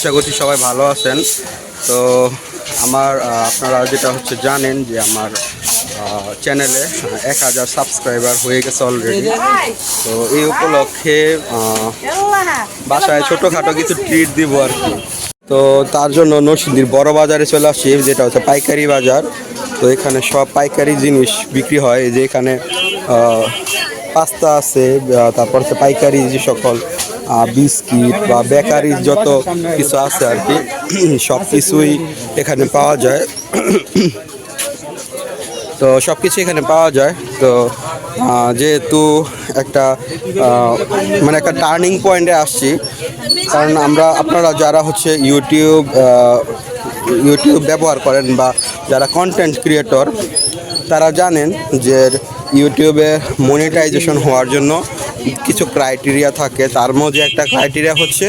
আশা করছি সবাই ভালো আছেন। তো আমার আপনারা যেটা হচ্ছে জানেন যে আমার চ্যানেলে 1000 সাবস্ক্রাইবার হয়ে গেছে অলরেডি। তো এই উপলক্ষে বাসায় ছোটোখাটো কিছু ট্রিট দিব আর কি। তো তার জন্য নরসিংদীর বড় বাজারে চলে আসছি, যেটা হচ্ছে পাইকারি বাজার। তো এখানে সব পাইকারি জিনিস বিক্রি হয়। যে এখানে পাস্তা আছে, তারপর হচ্ছে পাইকারি যে সকল বিস্কিট বা বেকারি যত কিছু আছে আর কি, সব কিছুই এখানে পাওয়া যায়। তো সব কিছু এখানে পাওয়া যায়। তো যেহেতু একটা মানে একটা টার্নিং পয়েন্টে আসছি, কারণ আপনারা যারা হচ্ছে ইউটিউব ব্যবহার করেন বা যারা কন্টেন্ট ক্রিয়েটর, তারা জানেন যে ইউটিউবে মনিটাইজেশন হওয়ার জন্য কিছু ক্রাইটেরিয়া থাকে। তার মধ্যে একটা ক্রাইটেরিয়া হচ্ছে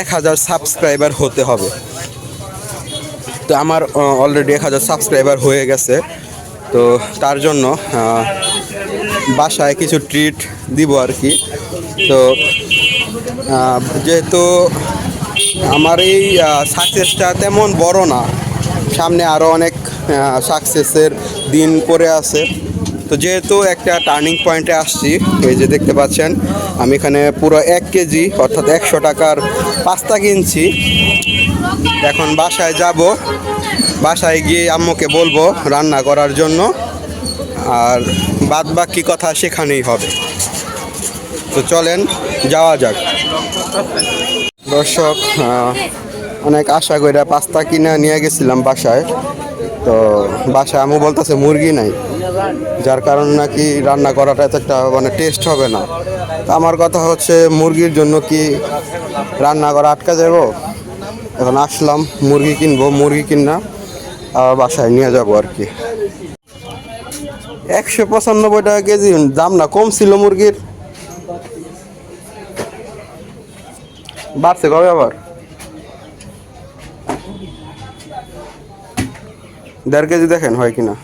1000 সাবস্ক্রাইবার হতে হবে। তো আমার অলরেডি 1000 সাবস্ক্রাইবার হয়ে গেছে। তো তার জন্য বাসায় কিছু ট্রিট দিব আর কি। তো যেহেতু আমার এই সাকসেসটা তেমন বড় না, সামনে আরও অনেক সাকসেসের দিন পড়ে আছে। তো যেহেতু একটা টার্নিং পয়েন্টে আসছি, এই যে দেখতে পাচ্ছেন আমি এখানে পুরো 1 কেজি অর্থাৎ 100 টাকার পাস্তা কিনছি। এখন বাসায় যাব, বাসায় গিয়ে আম্মুকে বলবো রান্না করার জন্য, আর বাদ বাকি কথা সেখানেই হবে। তো চলেন যাওয়া যাক। দর্শক, অনেক আশা করে পাস্তা কিনে নিয়ে গেছিলাম বাসায়। তো বাসায় আম্মু বলতেছে মুরগি নাই, যার কারণে নাকি রান্না করাটা একটা মানে টেস্ট হবে না। তো আমার কথা হচ্ছে মুরগির জন্য কি রান্না করা আটকা যাব? এখন আসলাম মুরগি কিনবো, মুরগি কিনা আবার বাসায় নিয়ে যাবো আর কি। 195 টাকা কেজি, দাম না কম ছিল মুরগির, বাড়ছে কবে আবার? 1.5 কেজি দেখেন হয় কিনা।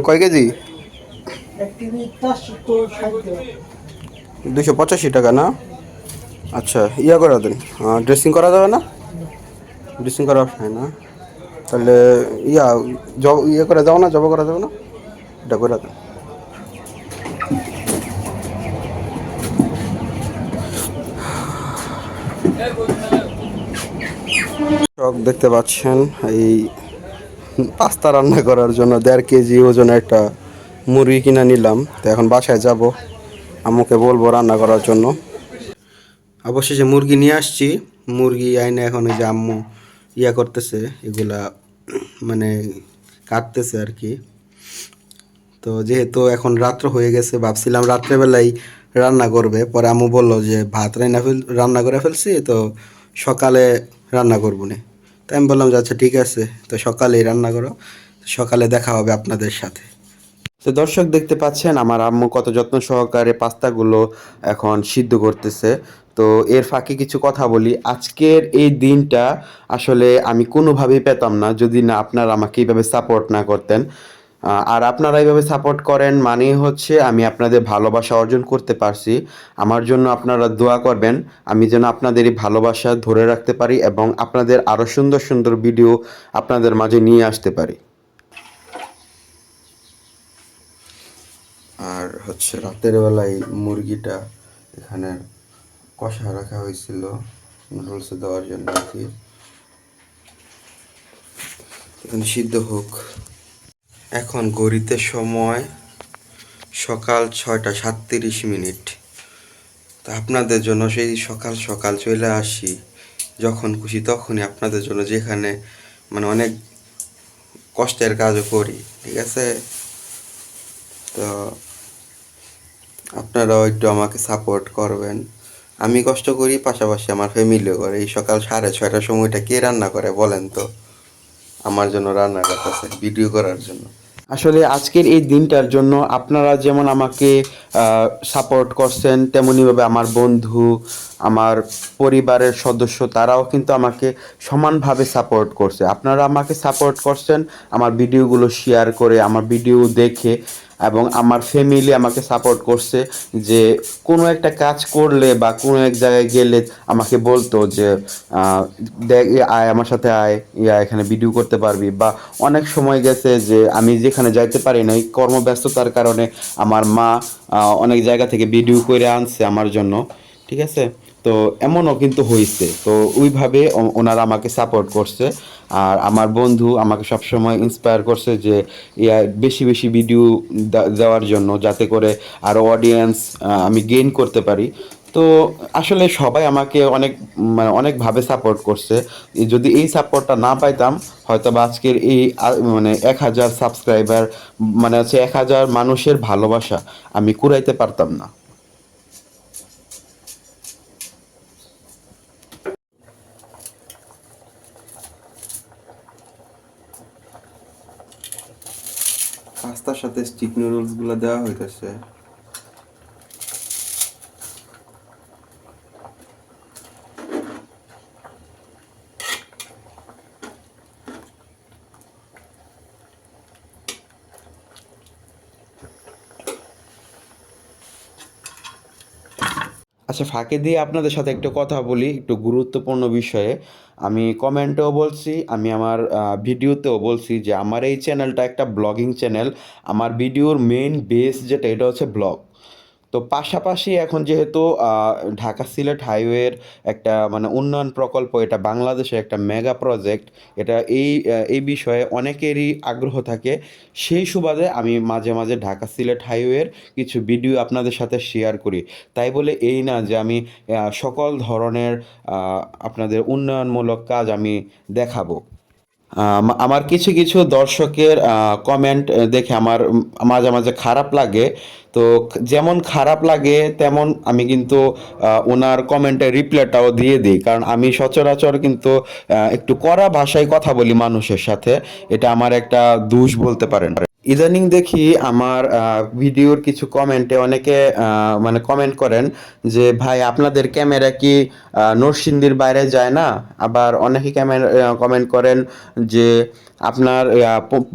কয় কেজি? 285 টাকা না? আচ্ছা, ইয়া করে দেন, ড্রেসিং করা যাবে না? ড্রেসিং করা হয় না, তাহলে ইয়ে করে যাও না, জব করা যাবে না, এটা করে দেন। দেখতে পাচ্ছেন এই পাস্তা রান্না করার জন্য 1.5 কেজি ওজন একটা মুরগি কিনে নিলাম। তো এখন বাসায় যাব, আম্মুকে বলবো রান্না করার জন্য। অবশেষে মুরগি নিয়ে আসছি। মুরগি আইনে এখন ওই যে আম্মু ইয়া করতেছে, এগুলা মানে কাটতেছে আর কি। তো যেহেতু এখন রাত্র হয়ে গেছে, ভাবছিলাম রাত্রেবেলাই রান্না করবে, পরে আম্মু বললো যে ভাত রান্না করে ফেলছি, তো সকালে রান্না করবো না। তাই আমি বললাম যে আচ্ছা ঠিক আছে, তো সকালেই রান্না করো, সকালে দেখা হবে আপনাদের সাথে। তো দর্শক দেখতে পাচ্ছেন আমার আম্মু কত যত্ন সহকারে পাস্তাগুলো এখন সিদ্ধ করতেছে। তো এর ফাঁকে কিছু কথা বলি, আজকের এই দিনটা আসলে আমি কোনোভাবেই পেতাম না যদি না আপনারা আমাকে এইভাবে সাপোর্ট না করতেন। আর আপনারা এইভাবে সাপোর্ট করেন মানেই হচ্ছে আমি আপনাদের ভালোবাসা অর্জন করতে পারছি। আমার জন্য আপনারা দোয়া করবেন, আমি যেন আপনাদের এই ভালোবাসা ধরে রাখতে পারি এবং আপনাদের আরও সুন্দর সুন্দর ভিডিও আপনাদের মাঝে নিয়ে আসতে পারি। আর হচ্ছে রাতের বেলায় মুরগিটা এখানে কষা রাখা হয়েছিল নুডলসে দেওয়ার জন্য আর কি, এখানে সিদ্ধ হোক। এখন ঘড়িতে সময় সকাল 6টা 37 মিনিট। তা আপনাদের জন্য সেই সকাল সকাল চলে আসি, যখন খুশি তখনই আপনাদের জন্য, যেখানে মানে অনেক কষ্টের কাজও করি, ঠিক আছে? তো আপনারাও একটু আমাকে সাপোর্ট করবেন। আমি কষ্ট করি, পাশাপাশি আমার ফ্যামিলিও করে। এই সকাল 6:30টার সময়টা কে রান্না করে বলেন তো? আমার জন্য রান্না করতেছে ভিডিও করার জন্য। আসলে আজকের এই দিনটার জন্য আপনারা যেমন আমাকে সাপোর্ট করছেন, তেমনিভাবে আমার বন্ধু, আমার পরিবারের সদস্য তারাও কিন্তু আমাকে সমানভাবে সাপোর্ট করছে। আপনারা আমাকে সাপোর্ট করছেন আমার ভিডিওগুলো শেয়ার করে, আমার ভিডিও দেখে, এবং আমার ফ্যামিলি আমাকে সাপোর্ট করছে যে কোনো একটা কাজ করলে বা কোনো এক জায়গায় গেলে আমাকে বলতো যে দেখ আয় আমার সাথে আয়, এখানে ভিডিও করতে পারবি। বা অনেক সময় গেছে যে আমি যেখানে যাইতে পারি না, এই কর্মব্যস্ততার কারণে আমার মা অনেক জায়গা থেকে ভিডিও করে আনছে আমার জন্য, ঠিক আছে। তো এমনও কিন্তু হয়েছে, তো ওইভাবে ওনারা আমাকে সাপোর্ট করছে। আর আমার বন্ধু আমাকে সবসময় ইন্সপায়ার করছে যে বেশি বেশি ভিডিও দেওয়ার জন্য, যাতে করে আরও অডিয়েন্স আমি গেইন করতে পারি। তো আসলে সবাই আমাকে অনেক মানে অনেকভাবে সাপোর্ট করছে। যদি এই সাপোর্টটা না পাইতাম, হয়তো বা আজকের এই মানে 1,000 সাবস্ক্রাইবার, মানে হচ্ছে 1,000 মানুষের ভালোবাসা আমি কুড়াইতে পারতাম না। পাস্তার সাথে স্টিক নুডলস গুলো দেওয়া হইতেছে। আচ্ছা, ফাঁকে দিয়ে আপনাদের সাথে একটু কথা বলি, একটু গুরুত্বপূর্ণ বিষয়ে। আমি কমেন্টেও বলছি, আমি আমার ভিডিওতেও বলছি যে আমার এই চ্যানেলটা একটা ব্লগিং চ্যানেল। আমার ভিডিওর মেইন বেস যেটা, এটা হচ্ছে ব্লগ। তো পাশাপাশি এখন যেহেতু ঢাকা সিলেট হাইওয়ের একটা মানে উন্নয়ন প্রকল্প, এটা বাংলাদেশের একটা মেগা প্রজেক্ট, এটা এই বিষয়ে অনেকেরই আগ্রহ থাকে। সেই সুবাদে আমি মাঝে মাঝে ঢাকা সিলেট হাইওয়ের কিছু ভিডিও আপনাদের সাথে শেয়ার করি। তাই বলে এই না যে আমি সকল ধরনের আপনাদের উন্নয়নমূলক কাজ আমি দেখাবো। আমার কিছু কিছু দর্শকের কমেন্ট দেখে আমার মাঝে মাঝে খারাপ লাগে। তো যেমন খারাপ লাগে তেমন আমি কিন্তু ওনার কমেন্টের রিপ্লাইটাও দিয়ে দিই, কারণ আমি সচরাচর কিন্তু একটু কড়া ভাষায় কথা বলি মানুষের সাথে। এটা আমার একটা দোষ বলতে পারেন। ইদানিং দেখি আমার ভিডিওর কিছু কমেন্টে অনেকে মানে কমেন্ট করেন যে ভাই আপনাদের ক্যামেরা কি নরসিংদীর বাইরে যায় না? আবার অনেকে কমেন্ট করেন যে আপনার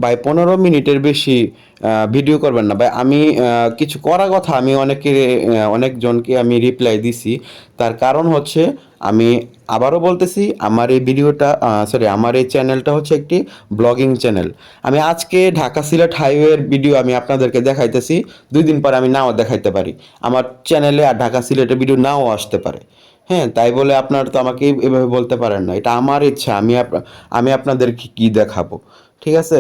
ভাই 15 মিনিটের বেশি ভিডিও করবেন না। ভাই আমি কিছু করা কথা আমি অনেকজনকে আমি রিপ্লাই দিছি। তার কারণ হচ্ছে, আমি আবারও বলতেছি, আমার এই ভিডিওটা আমার এই চ্যানেলটা হচ্ছে একটি ব্লগিং চ্যানেল। আমি আজকে ঢাকা সিলেট হাইওয়ের ভিডিও আমি আপনাদেরকে দেখাইতেছি, 2 দিন পর আমি নাও দেখাইতে পারি। আমার চ্যানেলে আর ঢাকা সিলেটের ভিডিও নাও আসতে পারে। হ্যাঁ, তাই বলে আপনার তো আমাকে এভাবে বলতে পারেন না। এটা আমার ইচ্ছা, আমি আপনাদেরকে কি দেখাবো, ঠিক আছে।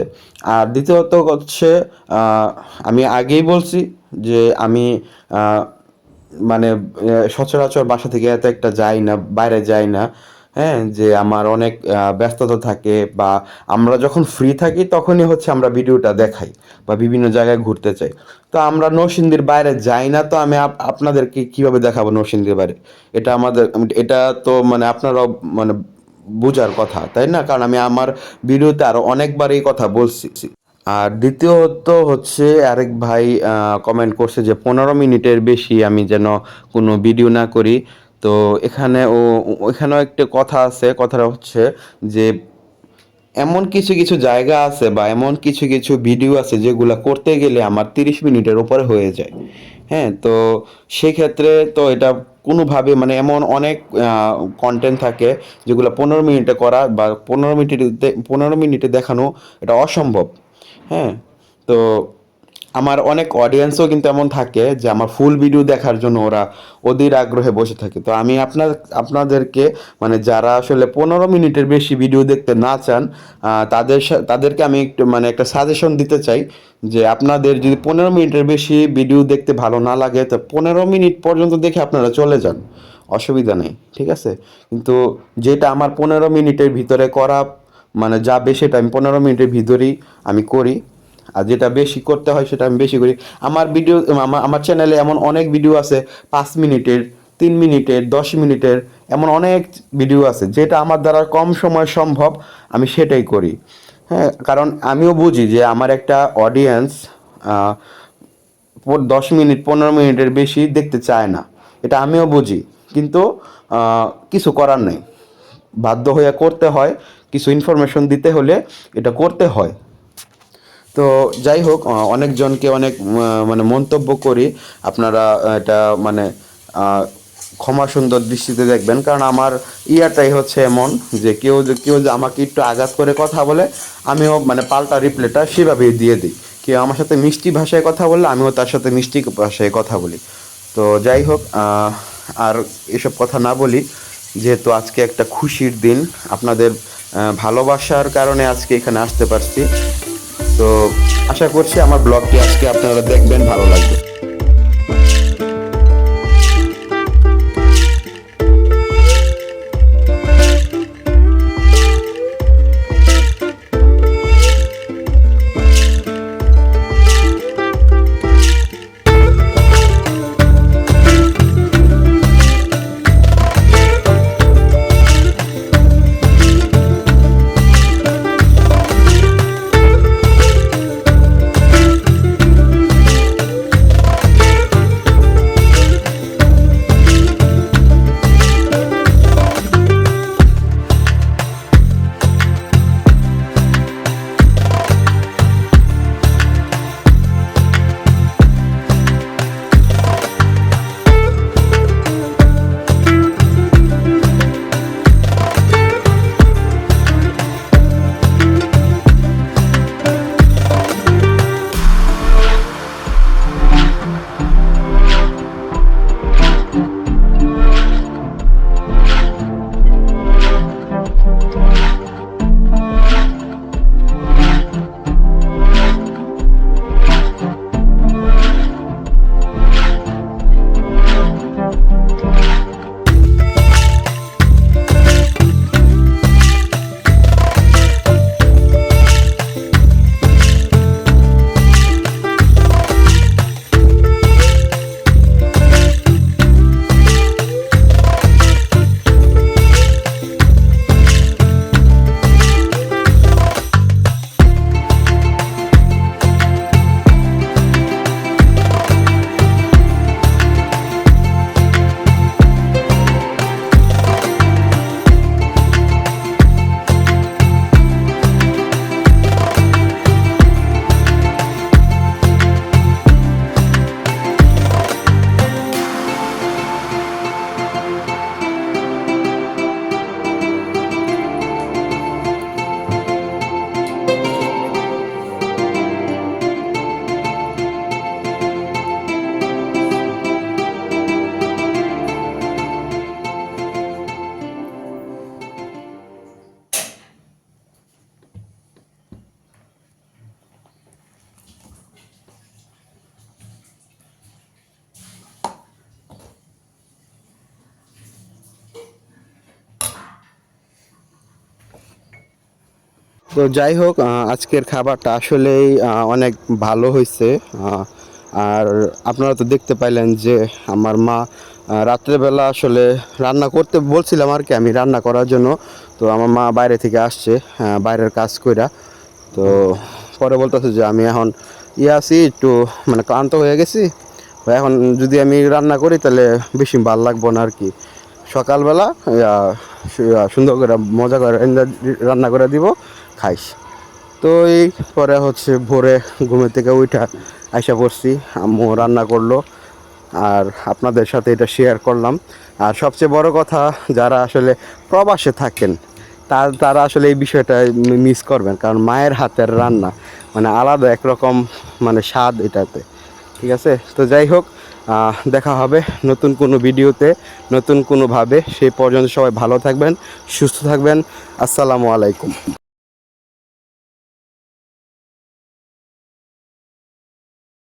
আর দ্বিতীয়ত হচ্ছে, আহ, আমি আগেই বলছি যে আমি মানে সচরাচর বাসা থেকে এত একটা যাই না, বাইরে যাই না। হ্যাঁ, যে আমার অনেক ব্যস্ততা থাকে, বা আমরা যখন ফ্রি থাকি তখনই হচ্ছে আমরা ভিডিওটা দেখাই বা বিভিন্ন জায়গায় ঘুরতে চাই। তো আমরা নরসিংদীর বাইরে যাই না, তো আমি আপনাদেরকে কিভাবে দেখাবো নরসিংদীর বাইরে? এটা তো মানে আপনারাও মানে বোঝার কথা, তাই না? কারণ আমি আমার ভিডিওতে আরো অনেকবার এই কথা বলছি। আর দ্বিতীয়ত হচ্ছে, আরেক ভাই কমেন্ট করছে যে 15 মিনিটের বেশি আমি যেন কোনো ভিডিও না করি। তো এখানেও একটা কথা আছে, কথাটা হচ্ছে যে এমন কিছু কিছু জায়গা আছে বা এমন কিছু কিছু ভিডিও আছে যেগুলো করতে গেলে আমার 30 মিনিটের উপরে হয়ে যায়। হ্যাঁ, তো সেক্ষেত্রে তো এটা কোনোভাবে মানে এমন অনেক কন্টেন্ট থাকে যেগুলো 15 মিনিটে করা বা 15 মিনিটে দেখানো, এটা অসম্ভব। হ্যাঁ, তো আমার অনেক অডিয়েন্সও কিন্তু এমন থাকে যে আমার ফুল ভিডিও দেখার জন্য ওরা অধীর আগ্রহে বসে থাকে। তো আমি আপনাদেরকে মানে যারা আসলে 15 মিনিটের বেশি ভিডিও দেখতে না চান, তাদেরকে আমি একটু মানে একটা সাজেশন দিতে চাই যে আপনাদের যদি 15 মিনিটের বেশি ভিডিও দেখতে ভালো না লাগে, তো 15 মিনিট পর্যন্ত দেখে আপনারা চলে যান, অসুবিধা নেই, ঠিক আছে। কিন্তু যেটা আমার 15 মিনিটের ভিতরে করা, মানে যা বেশি টাইম 15 মিনিটের ভিতরেই আমি করি, আর যেটা বেশি করতে হয় সেটা আমি বেশি করি। আমার চ্যানেলে এমন অনেক ভিডিও আছে 5 মিনিটের, 3 মিনিটের, 10 মিনিটের, এমন অনেক ভিডিও আছে যেটা আমার দ্বারা কম সময় সম্ভব, আমি সেটাই করি। হ্যাঁ, কারণ আমিও বুঝি যে আমার একটা অডিয়েন্স 10 মিনিট 15 মিনিটের বেশি দেখতে চায় না। এটা আমিও বুঝি, কিন্তু কিছু করার নেই, বাধ্য হয়ে করতে হয়। কিছু ইনফরমেশন দিতে হলে এটা করতে হয়। তো যাই হোক, অনেকজনকে অনেক মানে মন্তব্য করি, আপনারা এটা মানে ক্ষমা সুন্দর দৃষ্টিতে দেখবেন। কারণ আমার ইয়াটাই হচ্ছে এমন যে কেউ যে আমাকে একটু আঘাত করে কথা বলে, আমিও মানে পাল্টা রিপ্লাইটা সেভাবেই দিয়ে দিই। কেউ আমার সাথে মিষ্টি ভাষায় কথা বললে আমিও তার সাথে মিষ্টি ভাষায় কথা বলি। তো যাই হোক, আর এসব কথা না বলি, যেহেতু আজকে একটা খুশির দিন, আপনাদের ভালোবাসার কারণে আজকে এখানে আসতে পারছি। তো আশা করছি আমার ব্লগটি আজকে আপনারা দেখবেন, ভালো লাগবে। তো যাই হোক, আজকের খাবারটা আসলেই অনেক ভালো হয়েছে। আর আপনারা তো দেখতে পাইলেন যে আমার মা রাত্রেবেলা আসলে রান্না করতে বলছিলাম আর কি, আমি রান্না করার জন্য। তো আমার মা বাইরে থেকে আসছে, বাইরের কাজ কইরা। তো পরে বলতেছে যে আমি এখন আছি একটু মানে ক্লান্ত হয়ে গেছি, এখন যদি আমি রান্না করি তাহলে বেশি ভালো লাগবো না আর কি। সকালবেলা সুন্দর করে মজা করে রান্না করে দিব, খাইস। তো এই পরে হচ্ছে ভোরে ঘুমের থেকে উঠা আইসা পড়ছি, আম্মু রান্না করলো, আর আপনাদের সাথে এটা শেয়ার করলাম। আর সবচেয়ে বড় কথা, যারা আসলে প্রবাসে থাকেন তারা আসলে এই বিষয়টা মিস করবেন, কারণ মায়ের হাতের রান্না মানে আলাদা একরকম মানে স্বাদ এটাতে। ঠিক আছে, তো যাই হোক, দেখা হবে নতুন কোনো ভিডিওতে, নতুন কোনোভাবে। সেই পর্যন্ত সবাই ভালো থাকবেন, সুস্থ থাকবেন। আসসালামু আলাইকুম।